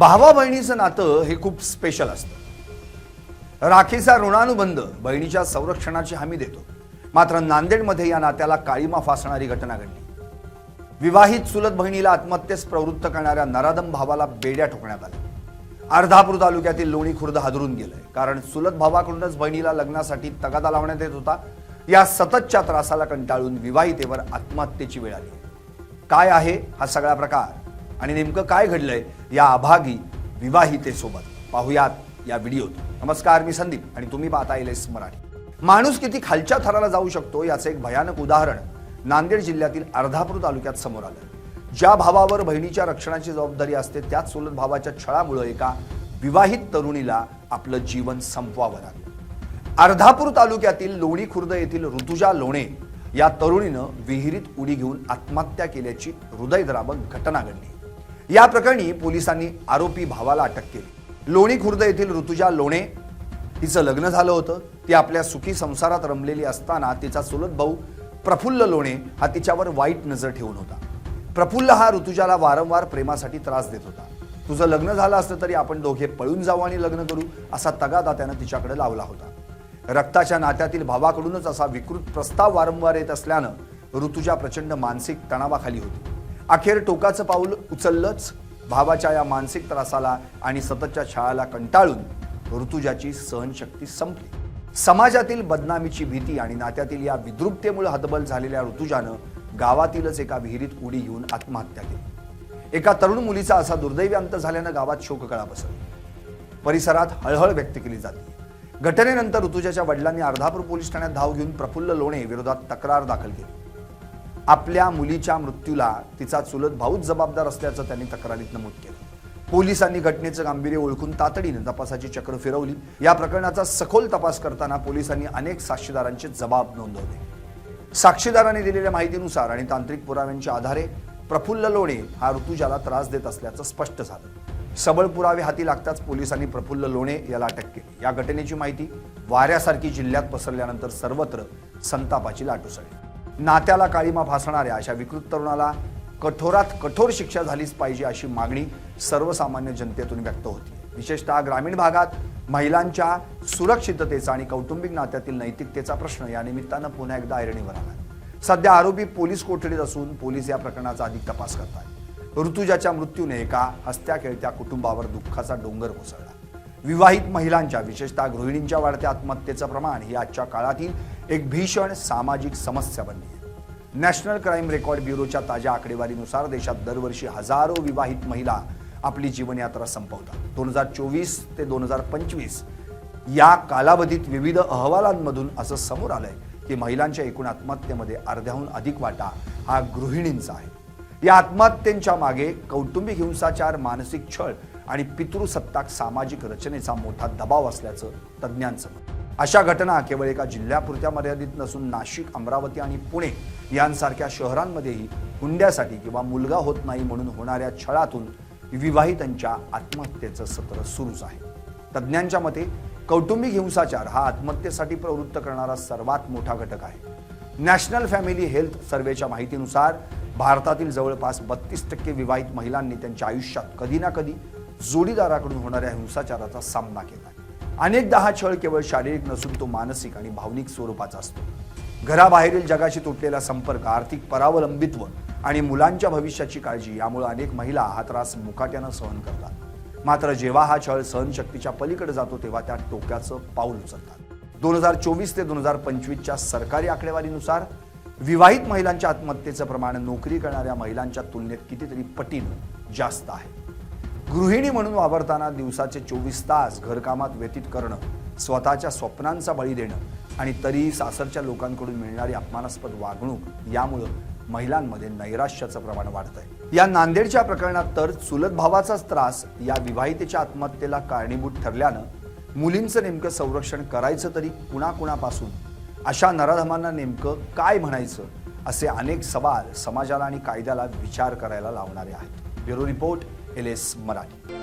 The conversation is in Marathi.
भावा बहिणीचं नातं हे खूप स्पेशल असतं। राखीचा ऋणानुबंध बहिणीच्या संरक्षणाची हमी देतो। मात्र नांदेडमध्ये या नात्याला काळीमा फासणारी घटना घडली। विवाहित चुलत बहिणीला आत्महत्येस प्रवृत्त करणाऱ्या नराधम भावाला बेड्या ठोकण्यात आल्या। अर्धापूर तालुक्यातील लोणी खुर्द हादरून गेलंय, कारण चुलत भावाकडूनच बहिणीला लग्नासाठी तगादा लावण्यात येत होता। या सततच्या त्रासाला कंटाळून विवाहितेवर आत्महत्येची वेळ आली। काय आहे हा सगळा प्रकार आणि नेमकं काय घडलंय या अभागी विवाहितेसोबत, पाहुयात या व्हिडिओत। नमस्कार, मी संदीप आणि तुम्ही पाहता LS मराठी। माणूस किती खालच्या थराला जाऊ शकतो याचं एक भयानक उदाहरण नांदेड जिल्ह्यातील अर्धापूर तालुक्यात समोर आलं। ज्या भावावर बहिणीच्या रक्षणाची जबाबदारी असते त्याच चुलत भावाच्या छळामुळे एका विवाहित तरुणीला आपलं जीवन संपवावं लागलं। अर्धापूर तालुक्यातील लोणी खुर्द येथील ऋतुजा लोणे या तरुणीनं विहिरीत उडी घेऊन आत्महत्या केल्याची हृदयद्रावक घटना घडली। या प्रकरणी पोलिसांनी आरोपी भावाला अटक केली। लोणी खुर्द येथील ऋतुजा लोणे हिचं लग्न झालं होतं। ती आपल्या सुखी संसारात रमलेली असताना तिचा चुलत भाऊ प्रफुल्ल लोणे हा तिच्यावर वाईट नजर ठेवून होता। प्रफुल्ल हा ऋतुजाला वारंवार प्रेमासाठी त्रास देत होता। तुझं लग्न झालं असतं तरी आपण दोघे पळून जाऊ आणि लग्न करू असा तगादा त्यानं तिच्याकडे लावला होता। रक्ताच्या नात्यातील भावाकडूनच असा विकृत प्रस्ताव वारंवार येत असल्यानं ऋतुजा प्रचंड मानसिक तणावाखाली होती। अखेर टोकाचं पाऊल उचललंच। भावाच्या या मानसिक त्रासाला आणि सततच्या छळाला कंटाळून ऋतुजाची सहनशक्ती संपली। समाजातील बदनामीची भीती आणि नात्यातील या विद्रुपतेमुळे हतबल झालेल्या ऋतुजानं गावातीलच एका विहिरीत उडी घेऊन आत्महत्या केली। एका तरुण मुलीचा असा दुर्दैवी अंत झाल्यानं गावात शोककळा पसरली। परिसरात हळहळ व्यक्त केली जाते। घटनेनंतर ऋतुजाच्या वडिलांनी अर्धापूर पोलीस ठाण्यात धाव घेऊन प्रफुल्ल लोणे विरोधात तक्रार दाखल केली। आपल्या मुलीच्या मृत्यूला तिचा चुलत भाऊच जबाबदार असल्याचं त्यांनी तक्रारीत नमूद केलं। पोलिसांनी घटनेचं गांभीर्य ओळखून तातडीने तपासाची चक्र फिरवली। या प्रकरणाचा सखोल तपास करताना पोलिसांनी अनेक साक्षीदारांचे जबाब नोंदवले। साक्षीदारांनी दिलेल्या माहितीनुसार आणि तांत्रिक पुराव्यांच्या आधारे प्रफुल्ल लोणे हा ऋतुजाला त्रास देत असल्याचं स्पष्ट झालं। सबळ पुरावे हाती लागताच पोलिसांनी प्रफुल्ल लोणे याला अटक केली। या घटनेची माहिती वाऱ्यासारखी जिल्ह्यात पसरल्यानंतर सर्वत्र संतापाची लाट उसळली। नात्याला काळीमा फासणाऱ्या अशा विकृत तरुणाला कठोरात कठोर शिक्षा झालीच पाहिजे अशी मागणी सर्वसामान्य जनतेतून व्यक्त होती। विशेषतः ग्रामीण भागात महिलांच्या सुरक्षिततेचा आणि कौटुंबिक नात्यातील नैतिकतेचा प्रश्न या निमित्तानं पुन्हा एकदा ऐरणीवर आला। सध्या आरोपी पोलीस कोठडीत असून पोलीस या प्रकरणाचा अधिक तपास करतात। ऋतुजाच्या मृत्यूने एका हसत्या खेळत्या कुटुंबावर दुःखाचा डोंगर कोसळला। विवाहित महिलांच्या, विशेषतः गृहिणींच्या वाढत्या आत्महत्येचं प्रमाण ही आजच्या काळातील एक भीषण सामाजिक समस्या बनली आहे। नॅशनल क्राईम रेकॉर्ड ब्युरोच्या ताज्या आकडेवारीनुसार देशात दरवर्षी हजारो विवाहित महिला आपली जीवनयात्रा संपवतात। 2024 ते 2025 या कालावधीत विविध अहवालांमधून असं समोर आलंय की महिलांच्या एकूण आत्महत्येमध्ये अर्ध्याहून अधिक वाटा हा गृहिणींचा आहे। या आत्महत्येच्या मागे कौटुंबिक हिंसाचार, मानसिक छळ आणि पितृसत्ताक सामाजिक रचनेचा मोठा दबाव असल्याचं तज्ज्ञांचं मत। अशा घटना केवळ एका जिल्ह्यापुरत्या मर्यादित नसून नाशिक, अमरावती आणि पुणे यांसारख्या शहरांमध्येही हुंड्यासाठी किंवा मुलगा होत नाही म्हणून होणाऱ्या छळातून विवाहितांच्या आत्महत्येचं सत्र सुरूच आहे। तज्ज्ञांच्या मते कौटुंबिक हिंसाचार हा आत्महत्येसाठी प्रवृत्त करणारा सर्वात मोठा घटक आहे। नॅशनल फॅमिली हेल्थ सर्वेच्या माहितीनुसार भारतातील जवळपास 32% विवाहित महिलांनी त्यांच्या आयुष्यात कधी ना कधी जोडीदाराकडून होणाऱ्या हिंसाचाराचा सामना केला। अनेकदा हा छळ केवळ शारीरिक नसून तो मानसिक आणि भावनिक स्वरूपाचा असतो। घराबाहेरील जगाशी तुटलेला संपर्क, आर्थिक परावलंबित्व आणि मुलांच्या भविष्याची काळजी यामुळे अनेक महिला हा त्रास मुकाट्यानं सहन करतात। मात्र जेव्हा हा छळ सहनशक्तीच्या पलीकडे जातो तेव्हा त्या टोक्याचं पाऊल उचलतात। 2024 ते 2025च्या सरकारी आकडेवारीनुसार विवाहित महिलांच्या आत्महत्येचं प्रमाण नोकरी करणाऱ्या महिलांच्या तुलनेत कितीतरी पटीनं जास्त आहे। गृहिणी म्हणून वावरताना दिवसाचे 24 तास घरकामात व्यतीत करणं, स्वतःच्या स्वप्नांचा बळी देणं आणि तरीही सासरच्या लोकांकडून मिळणारी अपमानास्पद वागणूक यामुळे महिलांमध्ये नैराश्याचं प्रमाण वाढतंय। या नांदेडच्या प्रकरणात तर चुलत भावाचाच त्रास या विवाहितेच्या आत्महत्येला कारणीभूत ठरल्यानं मुलींचं नेमकं संरक्षण करायचं तरी कुणाकुणापासून, अशा नराधमांना नेमकं काय म्हणायचं, असे अनेक सवाल समाजाला आणि कायद्याला विचार करायला लावणारे आहेत। Bureau report, LS Marathi.